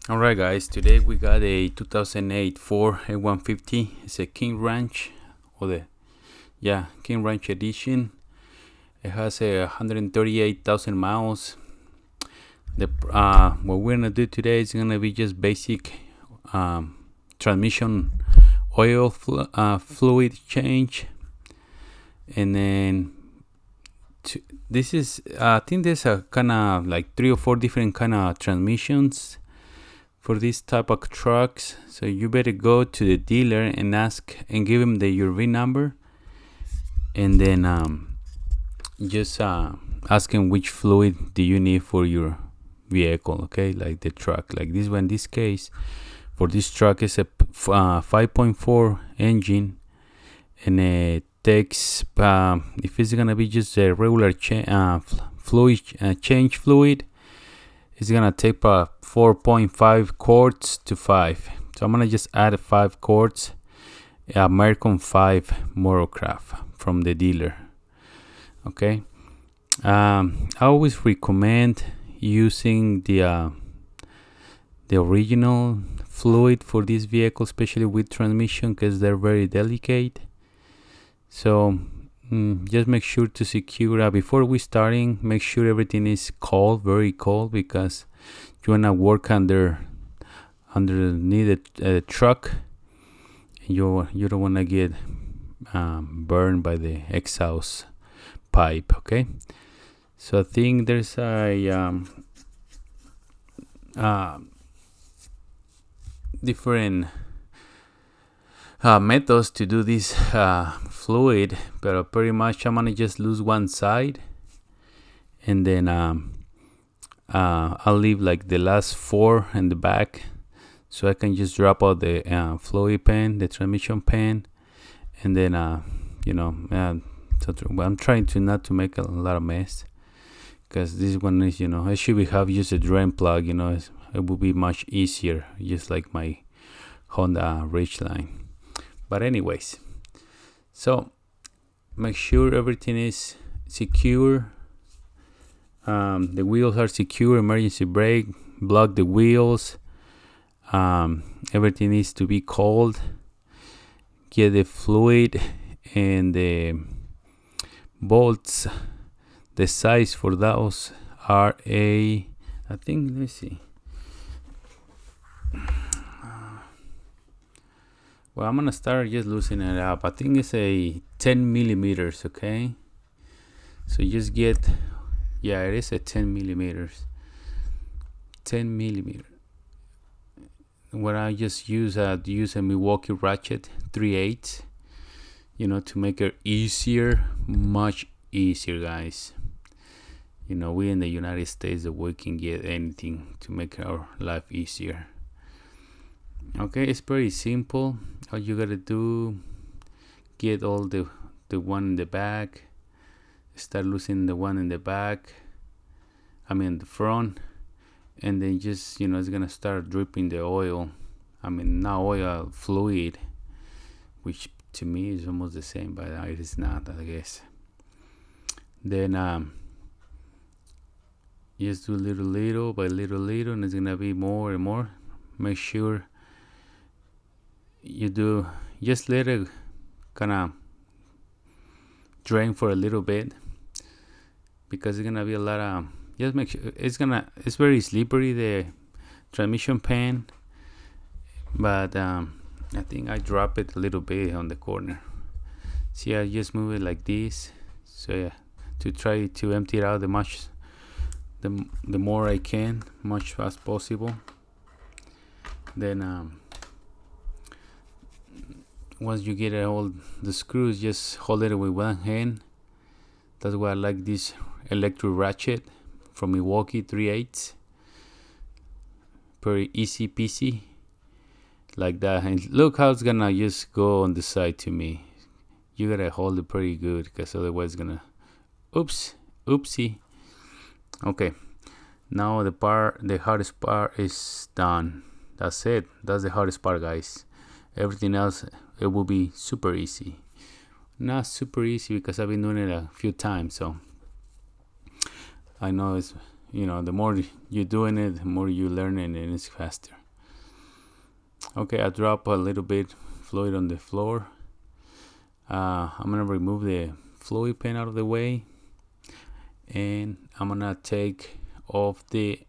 Alright guys, today we got a 2008 Ford F150. It's a King Ranch, or King Ranch edition. It has a 138,000 miles. What we're gonna do today is gonna be just basic transmission oil fluid change, and then this is I think there's a kind of like 3 or 4 different kind of transmissions for this type of trucks. So you better go to the dealer and ask and give him your VIN number, and then just ask him which fluid do you need for your vehicle. Okay, like the truck, like this one. In this case, for this truck is a 5.4 engine, and it takes if it's gonna be just a regular fluid change fluid, it's gonna take 4.5 quarts to 5. So I'm gonna just add 5 quarts, Mercon V Fluid from the dealer. Okay. I always recommend using the original fluid for this vehicle, especially with transmission, because they're very delicate. So just make sure to secure before we starting. Make sure everything is cold, very cold, because you wanna work underneath a truck. You don't wanna get burned by the exhaust pipe. Okay, so I think there's a different methods to do this fluid, but pretty much I'm gonna just lose one side, and then I'll leave like the last 4 in the back, so I can just drop out the fluid pan, the transmission pan, and then so I'm trying to not to make a lot of mess, because this one is, I should have used a drain plug. It would be much easier, just like my Honda Ridgeline. But anyways, so make sure everything is secure. The wheels are secure, emergency brake, block the wheels. Everything needs to be cold. Get the fluid and the bolts. The size for those are I think, let me see. Well, I'm gonna start just loosening it up. I think it's a 10 millimeters. Okay, so just get, it is a 10 millimeters. 10 millimeter. What I just use a Milwaukee ratchet 3/8, to make it easier, much easier, guys. We in the United States, that we can get anything to make our life easier. Okay, it's pretty simple. All you gotta do, get all the one in the back, start loosening the one in the back, the front, and then just, it's gonna start dripping the oil. Not oil, fluid, which to me is almost the same, but it is not, I guess. Then just do little by little, and it's gonna be more and more. Make sure you do, just let it kind of drain for a little bit, because it's gonna be a lot of, just make sure it's very slippery, the transmission pan, but I think I drop it a little bit on the corner. See, I just move it like this, so to try to empty it out the more I can, much as possible. Then once you get all the screws, just hold it with one hand. That's why I like this electric ratchet from Milwaukee 3/8. Pretty easy peasy, like that. And look how it's gonna just go on the side to me. You gotta hold it pretty good, because otherwise it's gonna oopsie. Okay, now the hardest part is done. That's it. That's the hardest part, guys. Everything else, it will be super easy. Not super easy, because I've been doing it a few times, so I know the more you're doing it, the more you learn it, and it's faster. Okay, I drop a little bit fluid on the floor. I'm gonna remove the fluid pen out of the way, and I'm gonna take off the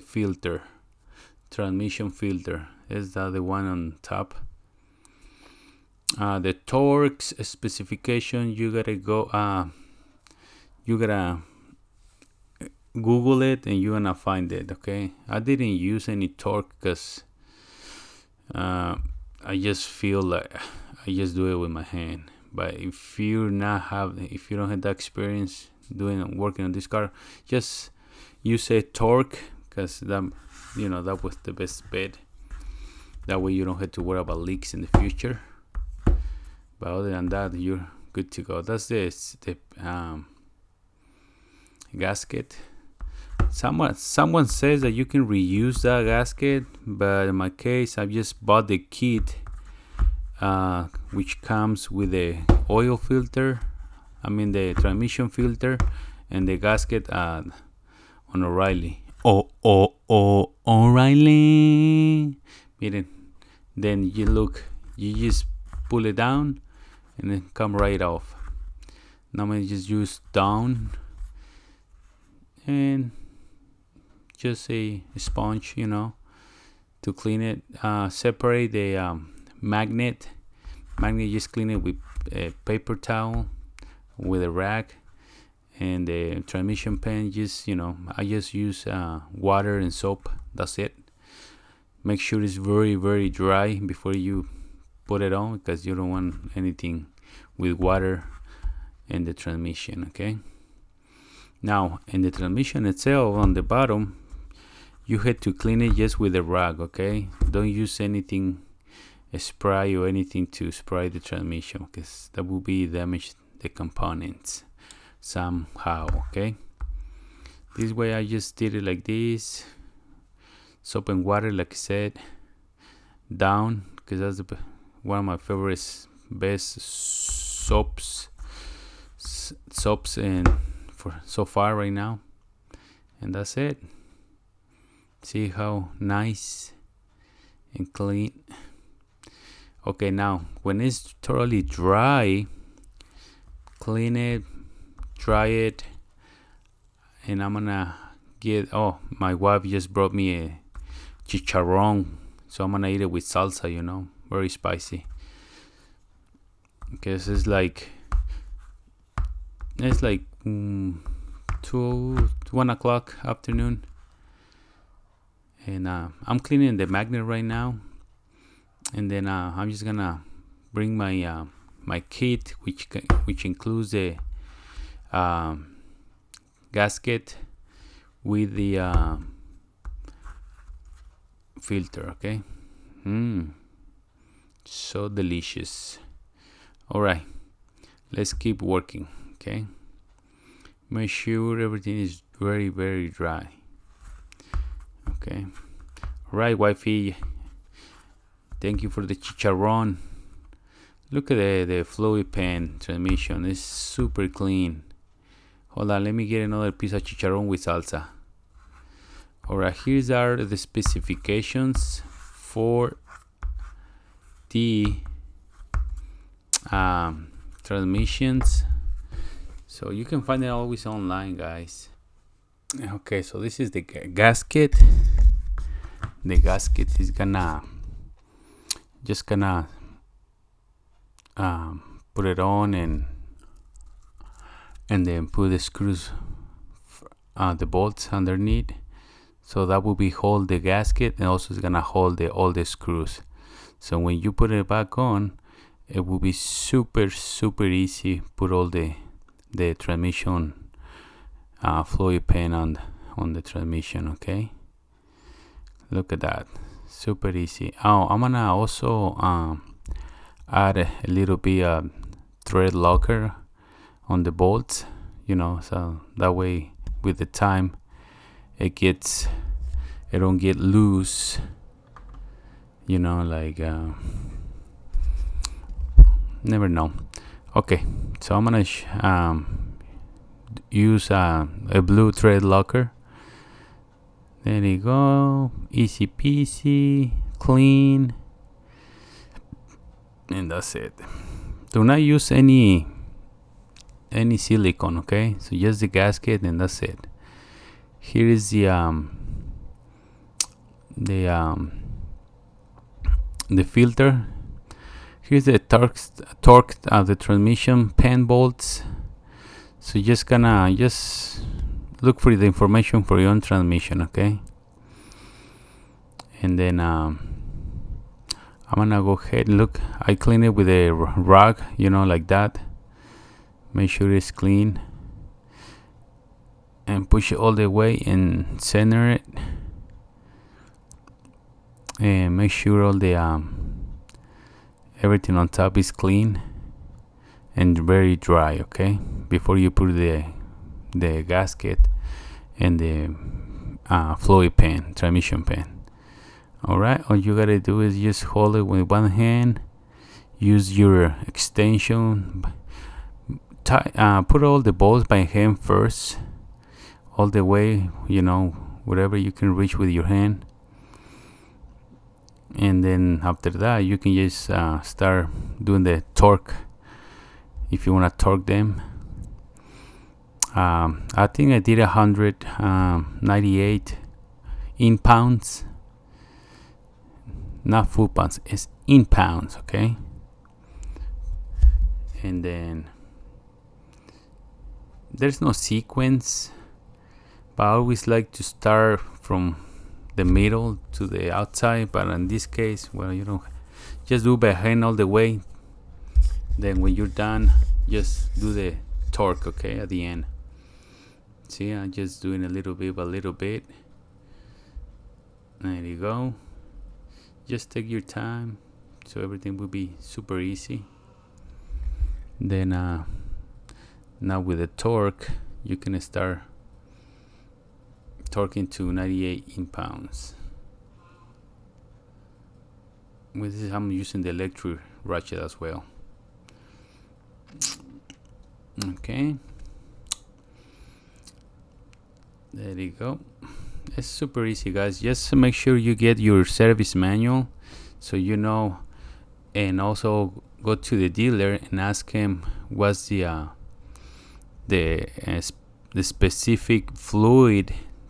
filter, transmission filter. Is that the one on top? The torque specification, you gotta Google it and you're gonna find it. Okay, I didn't use any torque because I just feel like I just do it with my hand. But if you don't have that experience working on this car, just use a torque, because that was the best bet. That way you don't have to worry about leaks in the future. But other than that, you're good to go. That's the gasket. Someone says that you can reuse that gasket, but in my case, I just bought the kit, which comes with the oil filter. I mean the transmission filter and the gasket on O'Reilly. O'Reilly. Then you just pull it down and then come right off. Now I'm gonna just use down and just a sponge, to clean it. Separate the magnet. Just clean it with a paper towel with a rag, and the transmission pen. I just use water and soap. That's it. Make sure it's very, very dry before you put it on, because you don't want anything with water in the transmission. Okay. Now, in the transmission itself, on the bottom, you had to clean it just with a rag. Okay. Don't use anything, a spray or anything to spray the transmission, because that will be damage the components somehow. Okay. This way I just did it like this. Soap and water, like I said, down, because that's one of my favorites, best soaps and for so far right now. And that's it. See how nice and clean. Okay, now when it's totally dry, clean it, dry it, and I'm gonna my wife just brought me a chicharron, so I'm gonna eat it with salsa, very spicy, because it's like 1 o'clock afternoon, and I'm cleaning the magnet right now, and then I'm just gonna bring my my kit, which includes the gasket with the filter. Okay. So delicious. All right, let's keep working. Okay, make sure everything is very, very dry. Okay. All right, wifey, thank you for the chicharron. Look at the fluid pen transmission. It's super clean. Hold on, let me get another piece of chicharron with salsa. Alright, here's are the specifications for the transmissions. So you can find it always online, guys. Okay, so this is the gasket. The gasket is gonna put it on and then put the screws, the bolts underneath. So that will be hold the gasket, and also it's gonna hold all the screws. So when you put it back on, it will be super, super easy. Put all the transmission fluid pen on the transmission. Okay, look at that, super easy. I'm gonna also add a little bit of thread locker on the bolts, so that way with the time it don't get loose, never know. Okay, so I'm gonna use a blue thread locker. There you go, easy peasy, clean, and that's it. Do not use any silicone, okay? So just the gasket, and that's it. Here is the filter. Here's the torque of the transmission pan bolts. So just look for the information for your own transmission, okay? And then I'm gonna go ahead and look. I clean it with a rag, like that. Make sure it's clean, and push it all the way and center it, and make sure all the everything on top is clean and very dry, okay, before you put the gasket and the fluid pan, transmission pan. Alright, all you gotta do is just hold it with one hand, use your extension, put all the bolts by hand first, all the way, whatever you can reach with your hand. And then after that, you can just start doing the torque if you want to torque them. I think I did 198 in pounds, not foot pounds, it's in pounds, okay? And then there's no sequence, but I always like to start from the middle to the outside, but in this case, well, just do by hand all the way. Then when you're done, just do the torque, okay, at the end. See, I'm just doing a little bit by little bit. There you go. Just take your time, so everything will be super easy. Then now with the torque, you can start torquing to 98 in pounds. With this, I'm using the electric ratchet as well. Okay, there you go. It's super easy, guys. Just make sure you get your service manual, so and also go to the dealer and ask him what's the specific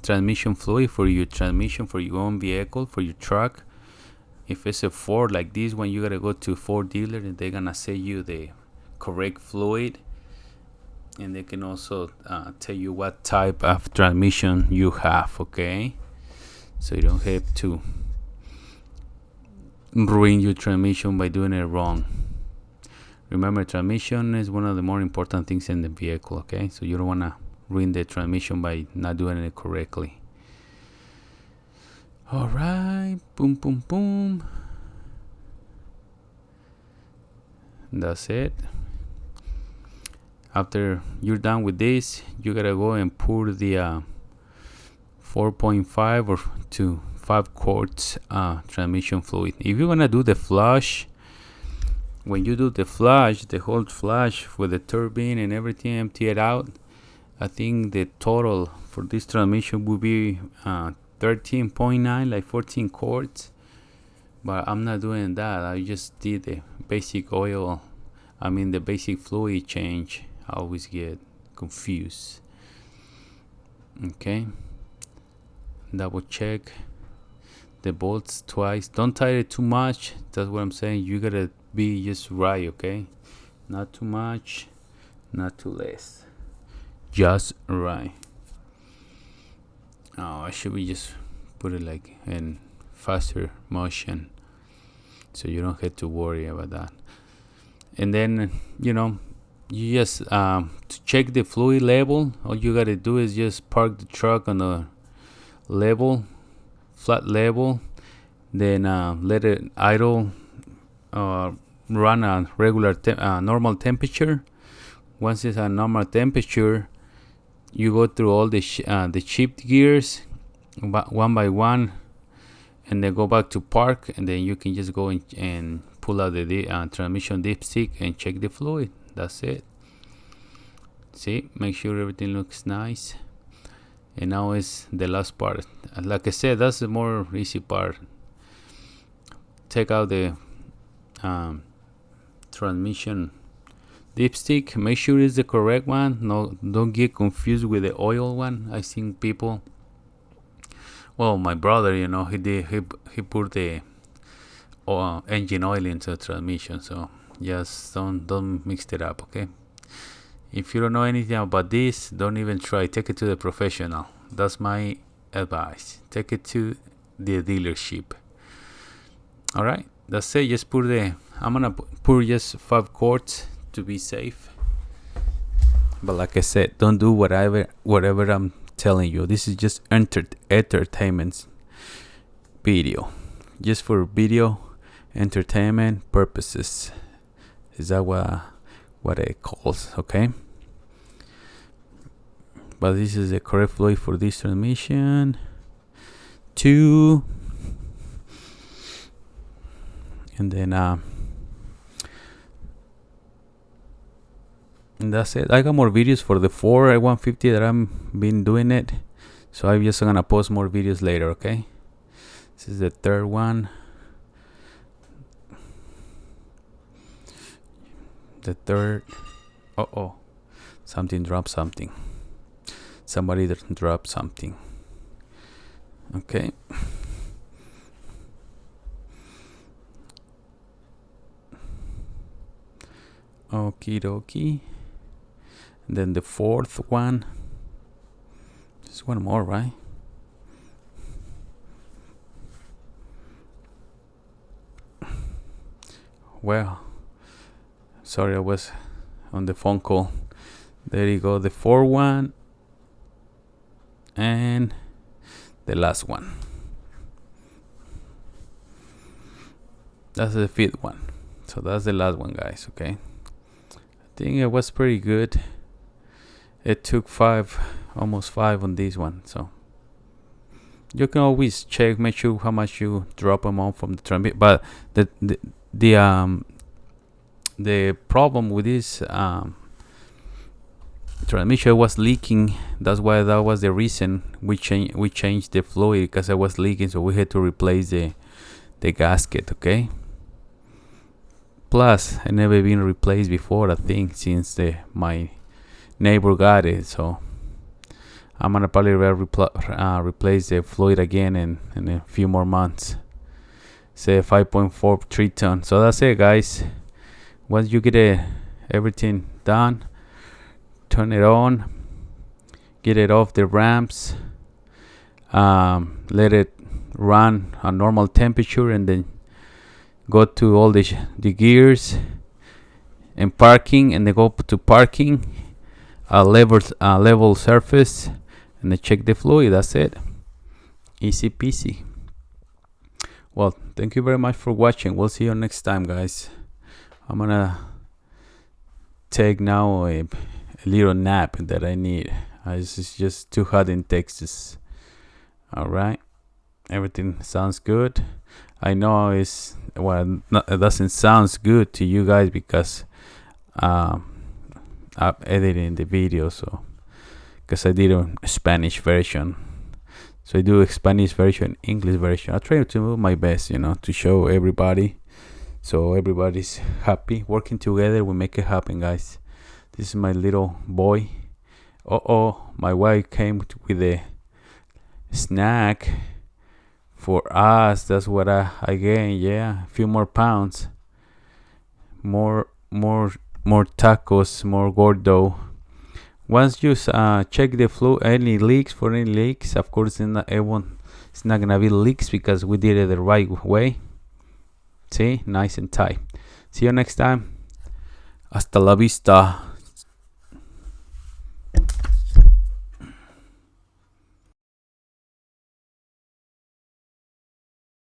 transmission fluid for your transmission, for your own vehicle, for your truck. If it's a Ford like this one, you gotta go to Ford dealer and they're gonna sell you the correct fluid, and they can also tell you what type of transmission you have, okay? So you don't have to ruin your transmission by doing it wrong. Remember, transmission is one of the more important things in the vehicle, okay? So you don't want to ruin the transmission by not doing it correctly. All right, boom, boom, boom. That's it. After you're done with this, you gotta go and pour the 4.5 or to 5 quarts transmission fluid. If you're gonna do the flush, when you do the flush, the whole flush with the turbine and everything, empty it out, I think the total for this transmission will be 13.9, like 14 quarts. But I'm not doing that. I just did the basic the basic fluid change. I always get confused. Okay, double check the bolts twice. Don't tighten it too much. That's what I'm saying. You gotta be just right, okay? Not too much, not too less, just right. I should be just put it like in faster motion, so you don't have to worry about that. And then you just to check the fluid level, all you gotta do is just park the truck on the flat level, then let it idle, run a regular normal temperature. Once it's a normal temperature, you go through all the shift gears one by one, and then go back to park, and then you can just go and pull out the transmission dipstick and check the fluid. That's it. See, make sure everything looks nice. And now is the last part. Like I said, that's the more easy part. Take out the transmission dipstick. Make sure it's the correct one. No, don't get confused with the oil one. I think people, well, my brother, he put the engine oil into the transmission, so just don't mix it up, okay? If you don't know anything about this, don't even try. Take it to the professional. That's my advice. Take it to the dealership. All right, that's it. Just put I'm gonna pour just 5 quarts to be safe. But like I said, don't do whatever I'm telling you. This is just entertainment video, just for video entertainment purposes. Is that what it calls? Okay. But this is the correct fluid for this transmission. 2. And then and that's it. I got more videos for the 4 F150 that I'm been doing it, so I'm just gonna post more videos later. Okay, this is the 3rd one. The 3rd. Something dropped something. Somebody dropped something. Okay. Okie dokie. Then the 4th one. Just one more, right? Well, sorry, I was on the phone call. There you go, the 4th one. And the last one. That's the 5th one. So that's the last one, guys. Okay, I think it was pretty good. It took 5, almost 5 on this one. So you can always check, make sure how much you drop them on from the transmission. But the problem with this transmission was leaking. That's why that was the reason we changed the fluid, because it was leaking, so we had to replace the gasket. Okay, plus it never been replaced before, I think, since my neighbor got it. So I'm gonna probably replace the fluid again in a few more months. Say 5.43 ton. So that's it, guys. Once you get everything done, turn it on, get it off the ramps, let it run a normal temperature, and then go to all the gears and parking, and then go to parking, level surface, and then check the fluid. That's it. Easy peasy. Well, thank you very much for watching. We'll see you next time, guys. I'm gonna take now a little nap that I need. It's just too hot in Texas. All right, everything sounds good. I know it doesn't sound good to you guys because I'm editing the video, so because I did a Spanish version, so I do a Spanish version, English version. I try to do my best, to show everybody, so everybody's happy. Working together, we make it happen, guys. This is my little boy. My wife came with a snack for us. That's what I gained. Yeah, a few more pounds, more tacos, more gordo. Once you check the flow, any leaks, of course it's not gonna be leaks because we did it the right way. See, nice and tight. See you next time. Hasta la vista.